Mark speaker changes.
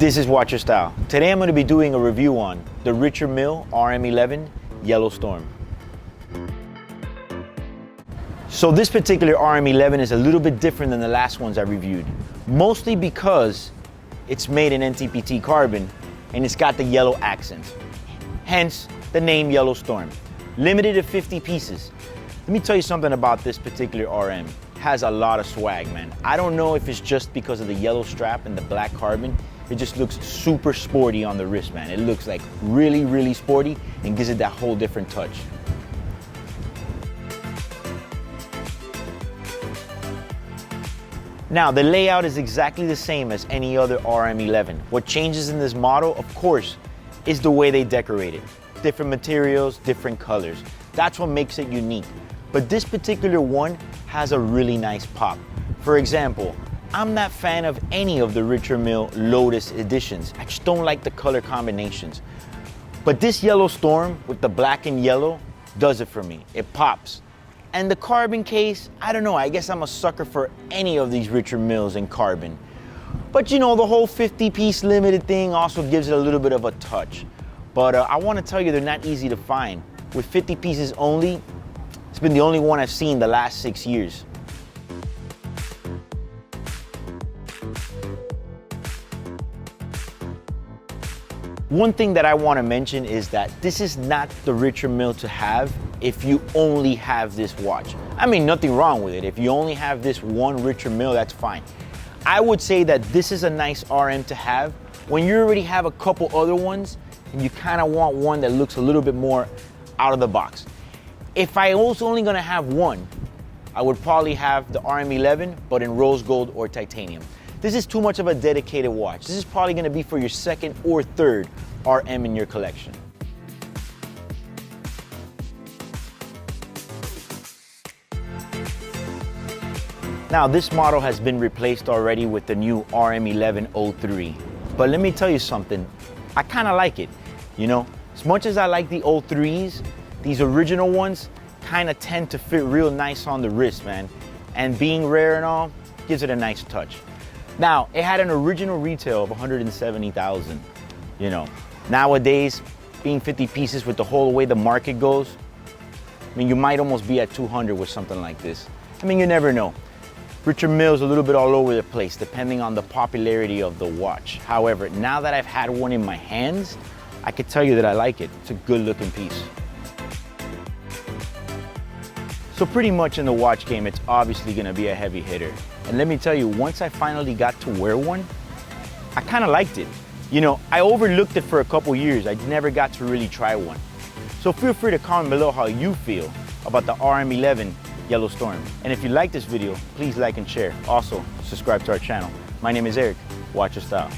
Speaker 1: This is Watch Your Style. Today I'm going to be doing a review on the Richard Mille RM011 Yellow Storm. So this particular RM011 is a little bit different than the last ones I reviewed, mostly because it's made in NTPT carbon and it's got the yellow accents, hence the name Yellow Storm. Limited to 50 pieces. Let me tell you something about this particular RM. It has a lot of swag, man. I don't know if it's just because of the yellow strap and the black carbon. It just looks super sporty on the wrist, man. It looks like really, really sporty and gives it that whole different touch. Now, the layout is exactly the same as any other RM011. What changes in this model, of course, is the way they decorate it. Different materials, different colors. That's what makes it unique. But this particular one has a really nice pop. For example, I'm not a fan of any of the Richard Mille Lotus editions. I just don't like the color combinations. But this Yellow Storm with the black and yellow does it for me. It pops. And the carbon case, I don't know, I guess I'm a sucker for any of these Richard Milles in carbon. But you know, the whole 50-piece limited thing also gives it a little bit of a touch. But I want to tell you, they're not easy to find. With 50 pieces only, it's been the only one I've seen the last 6 years. One thing that I want to mention is that this is not the Richard Mille to have if you only have this watch. I mean, nothing wrong with it. If you only have this one Richard Mille, that's fine. I would say that this is a nice RM to have when you already have a couple other ones and you kind of want one that looks a little bit more out of the box. If I was only going to have one, I would probably have the RM011, but in rose gold or titanium. This is too much of a dedicated watch. This is probably going to be for your second or third RM in your collection. Now, this model has been replaced already with the new RM1103. But let me tell you something, I kind of like it. You know, as much as I like the 03s, these original ones kind of tend to fit real nice on the wrist, man. And being rare and all, gives it a nice touch. Now, it had an original retail of 170,000. You know, nowadays, being 50 pieces with the whole way the market goes, I mean, you might almost be at 200 with something like this. I mean, you never know. Richard Mille's a little bit all over the place, depending on the popularity of the watch. However, now that I've had one in my hands, I can tell you that I like it. It's a good looking piece. So pretty much in the watch game, it's obviously gonna be a heavy hitter. And let me tell you, once I finally got to wear one, I kind of liked it. You know, I overlooked it for a couple years. I never got to really try one. So feel free to comment below how you feel about the RM011 Yellow Storm. And if you like this video, please like and share. Also, subscribe to our channel. My name is Eric. Watch Your Style.